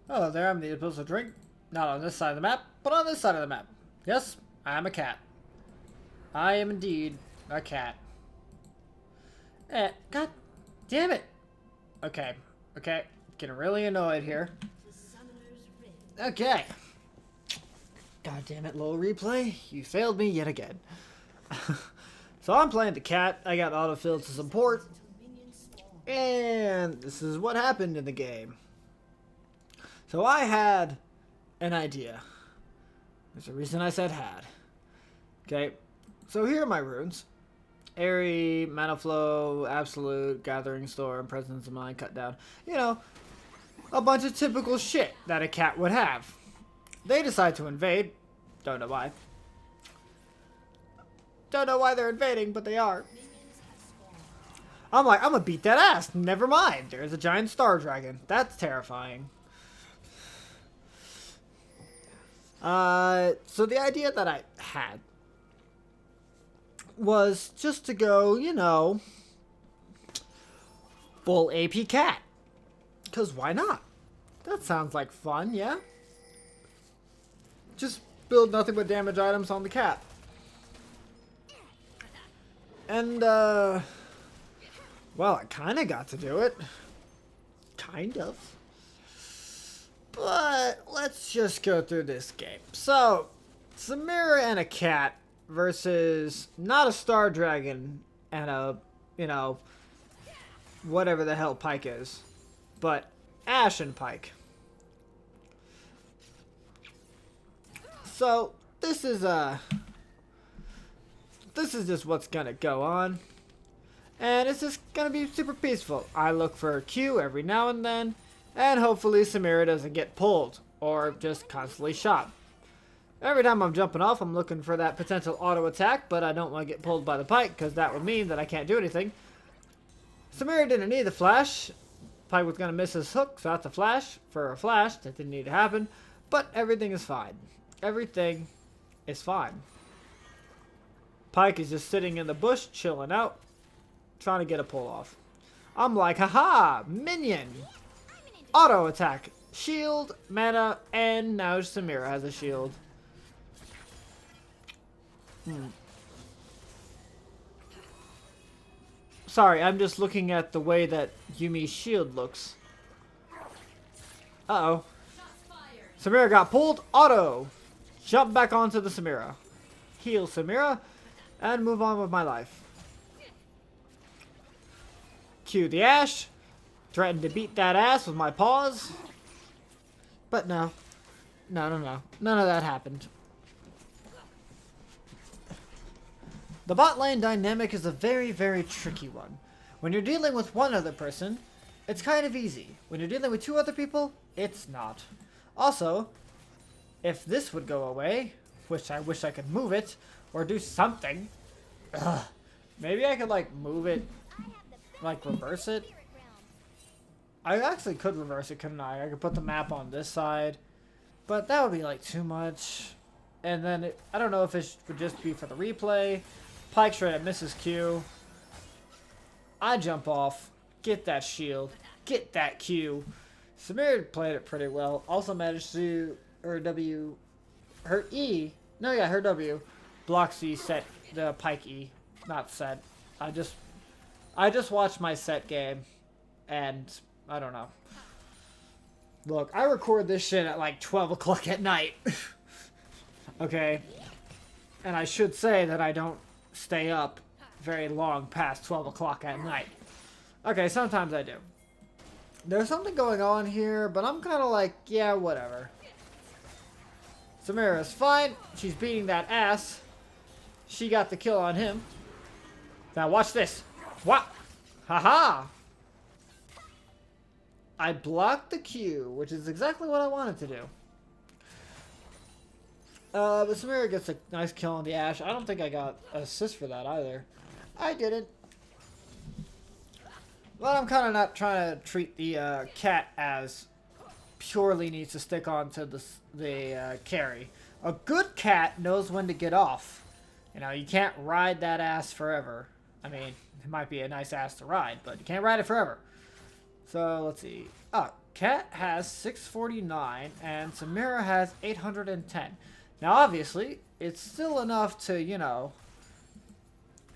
Oh, there I'm supposed to drink. Not on this side of the map, but on this side of the map. Yes, I am a cat. I am indeed a cat. God damn it. Okay, okay. Getting really annoyed here. Okay. God damn it, little replay. You failed me yet again. So I'm playing the cat. I got autofilled to support. And this is what happened in the game. So I had an idea. There's a reason I said had. Okay. So here are my runes. Airy, Mana Flow, Absolute, Gathering Storm, Presence of Mind, Cut Down. You know, a bunch of typical shit that a cat would have. They decide to invade. Don't know why. Don't know why they're invading, but they are. I'm like, I'm gonna beat that ass. Never mind. There's a giant star dragon. That's terrifying. So the idea that I had was just to go, you know, full AP cat. Because why not? That sounds like fun, yeah? Just build nothing but damage items on the cat. And, well, I kind of got to do it. Kind of. But let's just go through this game. So, Samira and a cat versus not a star dragon and a, you know, whatever the hell Pyke is, but Ashe and Pyke. So, this is just what's gonna go on. And it's just gonna be super peaceful. I look for a Q every now and then, and hopefully Samira doesn't get pulled or just constantly shot. Every time I'm jumping off, I'm looking for that potential auto attack, but I don't want to get pulled by the Pyke because that would mean that I can't do anything. Samira didn't need the flash. Pyke was gonna miss his hook, so that's a flash for a flash. That didn't need to happen, but everything is fine. Everything is fine. Pyke is just sitting in the bush, chilling out, trying to get a pull off. I'm like, haha, minion, auto attack, shield, mana, and now Samira has a shield. Sorry, I'm just looking at the way that Yuumi's shield looks. Uh-oh. Samira got pulled, auto. Jump back onto the Samira. Heal Samira, and move on with my life. Cue the Ashe. Threatened to beat that ass with my paws. But no. No. None of that happened. The bot lane dynamic is a very, very tricky one. When you're dealing with one other person, it's kind of easy. When you're dealing with two other people, it's not. Also, if this would go away, which I wish I could move it, or do something. Maybe I could, like, move it, like, reverse it. I actually could reverse it, couldn't I? I could put the map on this side, but that would be, like, too much. And then, I don't know if it would just be for the replay. Pyke straight up misses Q. I jump off, get that shield, get that Q. Samira played it pretty well. Also managed to, her W, her E, no, yeah, her W, blocks the set, the Pyke E, not set. I just watched my set game, and I don't know. Look, I record this shit at like 12 o'clock at night. Okay? And I should say that I don't stay up very long past 12 o'clock at night. Okay, sometimes I do. There's something going on here, but I'm kind of like, yeah, whatever. Samira's fine. She's beating that ass. She got the kill on him. Now watch this. What? Haha! I blocked the Q, which is exactly what I wanted to do. But Samira gets a nice kill on the Ashe. I don't think I got an assist for that either. I didn't. But I'm kind of not trying to treat the cat as purely needs to stick on to the carry. A good cat knows when to get off. You know, you can't ride that ass forever. I mean, it might be a nice ass to ride, but you can't ride it forever. So, let's see. Oh, Cat has 649 and Samira has 810. Now, obviously, it's still enough to, you know,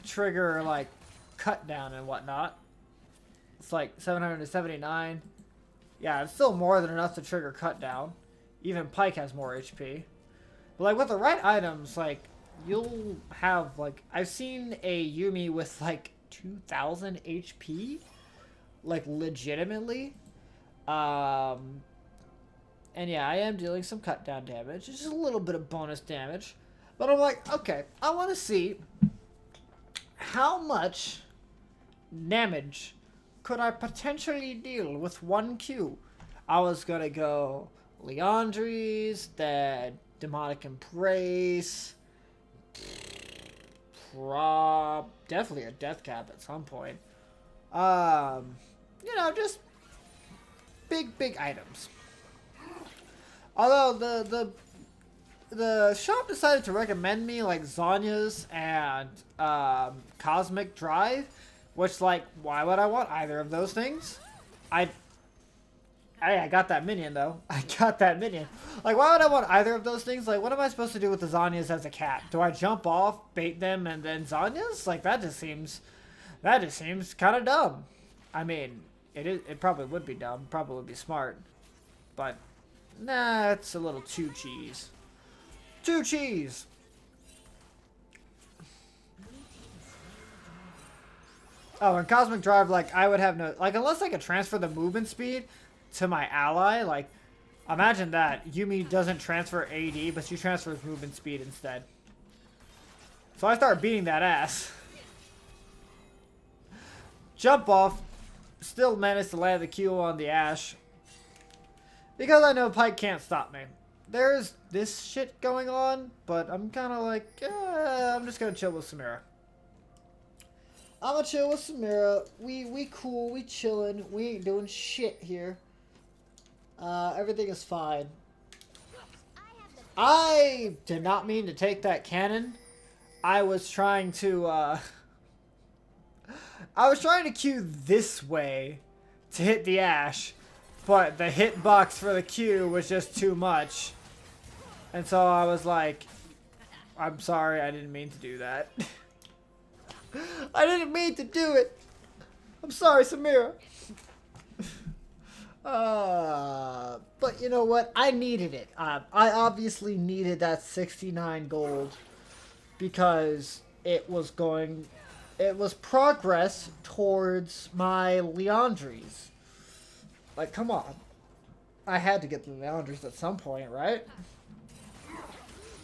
trigger, like, cut down and whatnot. It's like 779. Yeah, it's still more than enough to trigger cut down. Even Pyke has more HP. But, like, with the right items, like, you'll have, like, I've seen a Yuumi with, like, 2,000 HP. Like, legitimately. And yeah, I am dealing some cut down damage. It's just a little bit of bonus damage. But I'm like, okay, I want to see how much damage could I potentially deal with one Q. I was gonna go Leandries, then Demonic Embrace, definitely a Death Cap at some point. You know, just big items. Although the shop decided to recommend me like Zonya's and Cosmic Drive, which, like, why would I want either of those things? I got that minion though. I got that minion. Like, why would I want either of those things? Like, what am I supposed to do with the Zonyas as a cat? Do I jump off, bait them, and then Zonyas? Like, that just seems kind of dumb. I mean, it probably would be dumb. Probably would be smart, but nah, it's a little too cheese. Too cheese. Oh, and Cosmic Drive, like, I would have no... Like, unless I could transfer the movement speed to my ally, like, imagine that. Yuumi doesn't transfer AD, but she transfers movement speed instead. So I start beating that ass. Jump off. Still managed to land the Q on the Ashe. Because I know Pyke can't stop me. There's this shit going on, but I'm kind of like, I'm just going to chill with Samira. I'm gonna chill with Samira. We cool, we chillin', we ain't doing shit here. Everything is fine. I did not mean to take that cannon. I was trying to Q this way to hit the Ashe, but the hitbox for the Q was just too much. And so I was like, I'm sorry, I didn't mean to do that. I didn't mean to do it. I'm sorry, Samira. But you know what? I needed it. I obviously needed that 69 gold because it was progress towards my Leandries. Like, come on. I had to get the Leandries at some point, right?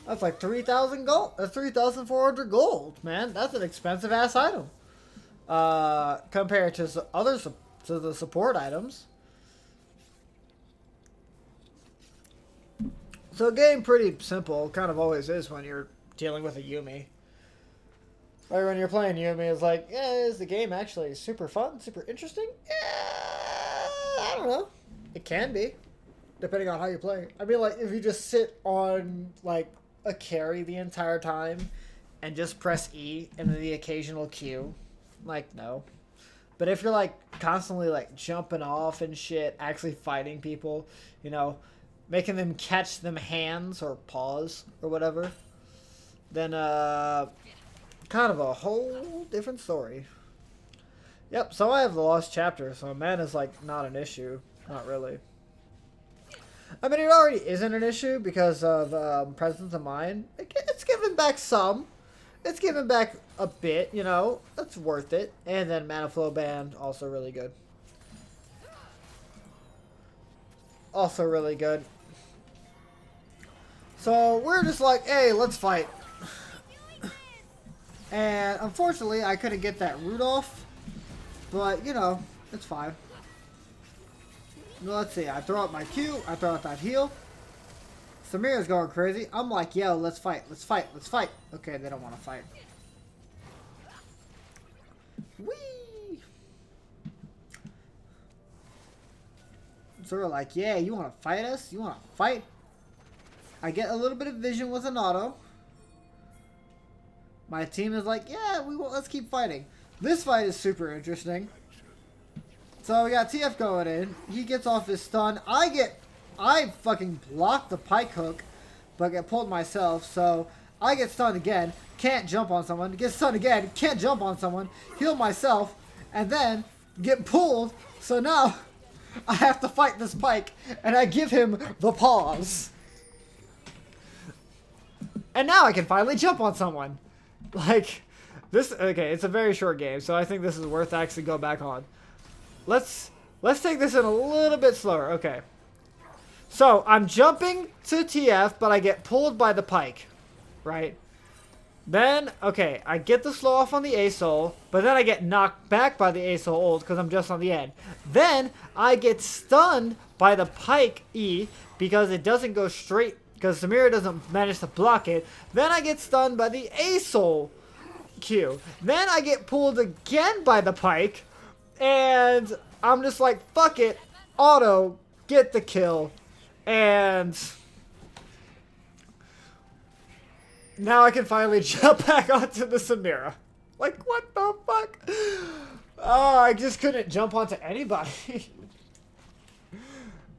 That's like 3,000 gold. That's 3,400 gold, man. That's an expensive ass item. Compared to the support items. So game pretty simple, kind of always is when you're dealing with a Yuumi. Or when you're playing Yuumi, it's like, yeah, is the game actually super fun, super interesting? Yeah, I don't know. It can be, depending on how you play. I mean, like, if you just sit on, like, a carry the entire time and just press E and then the occasional Q, like, no. But if you're like constantly like jumping off and shit, actually fighting people, you know, making them catch them hands or paws or whatever, then kind of a whole different story. Yep, so I have the lost chapter, so mana's like not an issue. Not really. I mean, it already isn't an issue because of Presence of Mind. It's giving back some. It's giving back a bit, you know. That's worth it. And then Mana Flow Band, also really good. Also really good. So, we're just like, hey, let's fight. And unfortunately, I couldn't get that root off. But, you know, it's fine. Let's see, I throw out my Q, I throw out that heal. Samira's going crazy. I'm like, yo, let's fight, let's fight, let's fight. Okay, they don't want to fight. Whee! So we're like, yeah, you want to fight us? You want to fight? I get a little bit of vision with an auto. My team is like, yeah, let's keep fighting. This fight is super interesting. So we got TF going in. He gets off his stun. I fucking block the Pyke hook, but get pulled myself. So I get stunned again. Can't jump on someone. Get stunned again. Can't jump on someone. Heal myself. And then get pulled. So now I have to fight this Pyke. And I give him the pause. And now I can finally jump on someone. Like, this, okay, it's a very short game, so I think this is worth actually go back on. Let's take this in a little bit slower. Okay. So, I'm jumping to TF, but I get pulled by the Pyke. Right? Then, okay, I get the slow off on the A-Soul, but then I get knocked back by the A-Soul ult because I'm just on the end. Then, I get stunned by the Pyke E because it doesn't go straight, because Samira doesn't manage to block it. Then I get stunned by the A-Soul Q. Then I get pulled again by the Pyke, and I'm just like, fuck it, auto, get the kill, and now I can finally jump back onto the Samira. Like, what the fuck? Oh, I just couldn't jump onto anybody.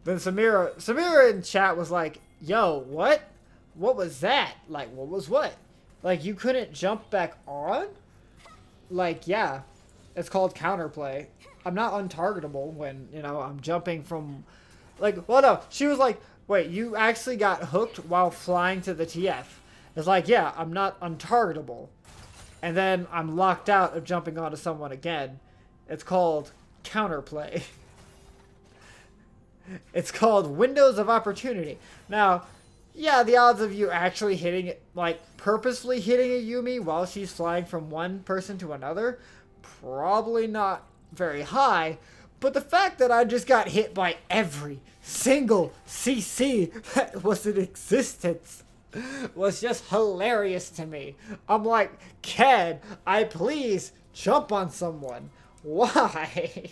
Then Samira in chat was like, yo, what? What was that? Like, what was what? Like, you couldn't jump back on? Like, yeah. It's called counterplay. I'm not untargetable when, you know, I'm jumping from... Like, well, no. She was like, wait, you actually got hooked while flying to the TF. It's like, yeah, I'm not untargetable. And then I'm locked out of jumping onto someone again. It's called counterplay. It's called windows of opportunity. Now, yeah, the odds of you actually hitting it, like purposely hitting a Yuumi while she's flying from one person to another, probably not very high. But the fact that I just got hit by every single CC that was in existence was just hilarious to me. I'm like, can I please jump on someone? Why?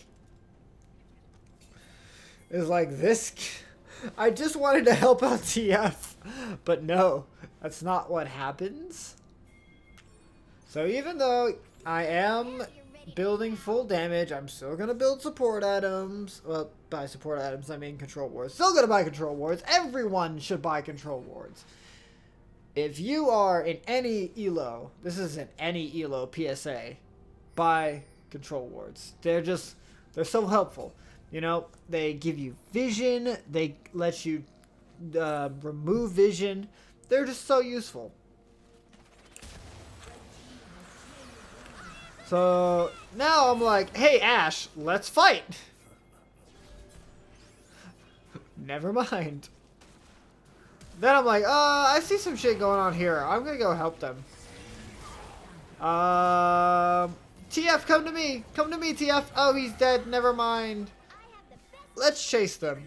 It's like this. I just wanted to help out TF, but no, that's not what happens. So even though I am building full damage, I'm still gonna build support items. Well, by support items, I mean control wards. Still gonna buy control wards. Everyone should buy control wards. If you are in any ELO, this isn't any ELO PSA, buy control wards. They're so helpful. You know, they give you vision, they let you remove vision. They're just so useful. So now I'm like, hey Ashe, let's fight. Never mind. Then I'm like, I see some shit going on here. I'm gonna go help them. TF, come to me. Come to me, TF. Oh, he's dead. Never mind. Let's chase them.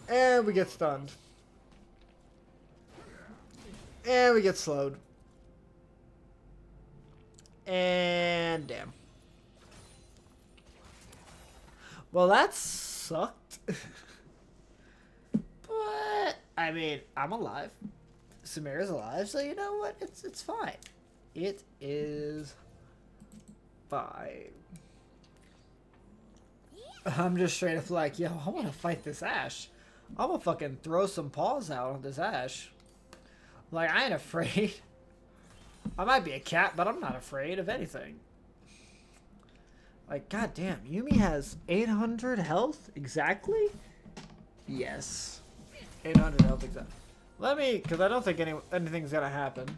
And we get stunned. And we get slowed. And damn. Well, that sucked. But, I mean, I'm alive. Samira's alive, so you know what? It's fine. It is fine. I'm just straight up like, yo, I want to fight this Ashe. I'm gonna fucking throw some paws out on this Ashe. Like, I ain't afraid. I might be a cat, but I'm not afraid of anything. Like, goddamn, Yuumi has 800 health exactly? Yes. 800 health exactly. Let me, because I don't think anything's gonna happen.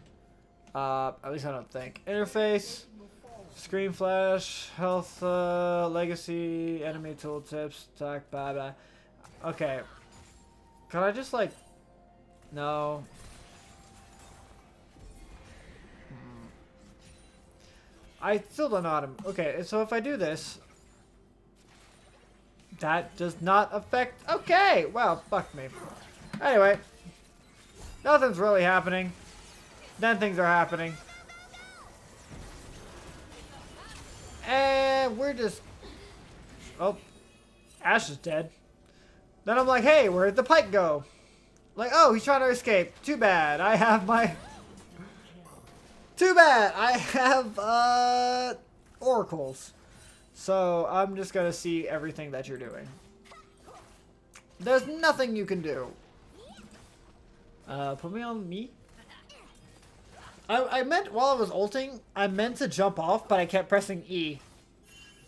At least I don't think. Interface. Screen flash, health, legacy, enemy tooltips, attack, blah, blah. Okay. Can I just, like... No. I still don't know how to... Okay, so if I do this... That does not affect... Okay! Well, fuck me. Anyway. Nothing's really happening. Then things are happening. And we're just... Oh. Ashe is dead. Then I'm like, hey, where'd the Pyke go? Like, oh, he's trying to escape. Too bad. I have my... Too bad. I have, oracles. So I'm just gonna see everything that you're doing. There's nothing you can do. Put me on me. I meant, while I was ulting, I meant to jump off, but I kept pressing E.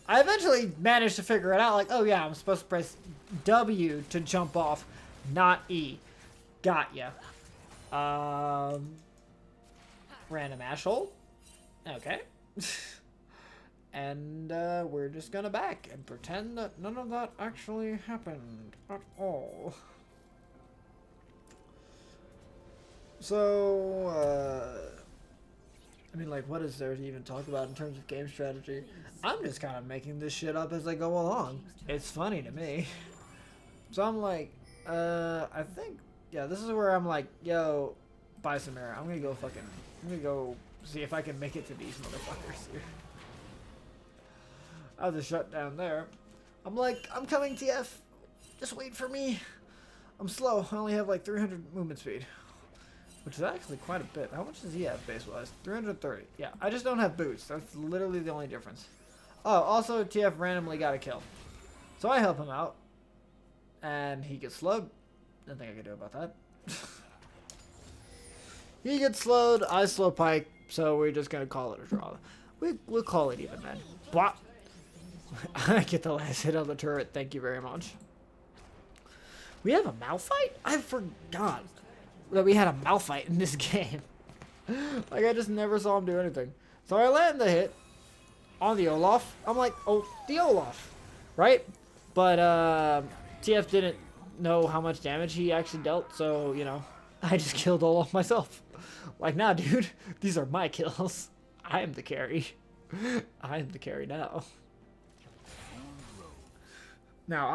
I eventually managed to figure it out, like, oh yeah, I'm supposed to press W to jump off, not E. Got ya. Random asshole. Okay. And we're just gonna back and pretend that none of that actually happened at all. So, I mean, like, what is there to even talk about in terms of game strategy? I'm just kind of making this shit up as I go along. It's funny to me. So I'm like, I think, yeah, this is where I'm like, yo, bye, Samira. I'm gonna go see if I can make it to these motherfuckers here. I was a shutdown there. I'm like, I'm coming, TF. Just wait for me. I'm slow. I only have like 300 movement speed. Which is actually quite a bit. How much does he have base-wise? 330. Yeah, I just don't have boots. That's literally the only difference. Oh, also TF randomly got a kill. So I help him out. And he gets slowed. Nothing I can do about that. He gets slowed. I slow Pyke. So we're just going to call it a draw. We'll call it even then. Blah. I get the last hit on the turret. Thank you very much. We have a Malphite? I forgot that we had a Malphite in this game. Like, I just never saw him do anything. So I land the hit on the Olaf. I'm like, oh, the Olaf, right? But TF didn't know how much damage he actually dealt, so, you know, I just killed Olaf myself. Like, nah, dude, these are my kills. I am the carry. I am the carry now. Now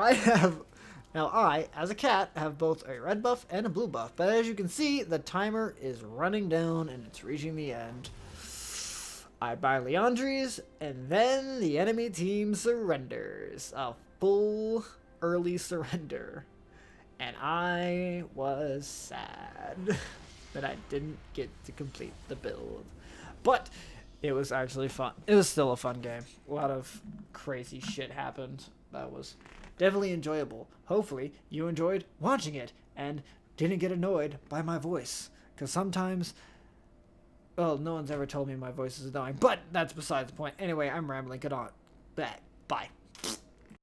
I, as a cat, have both a red buff and a blue buff. But as you can see, the timer is running down and it's reaching the end. I buy Leandries, and then the enemy team surrenders. A full early surrender. And I was sad that I didn't get to complete the build. But it was actually fun. It was still a fun game. A lot of crazy shit happened. That was definitely enjoyable. Hopefully you enjoyed watching it and didn't get annoyed by my voice. Because sometimes, well, no one's ever told me my voice is annoying. But that's besides the point. Anyway, I'm rambling. Get on. Bye.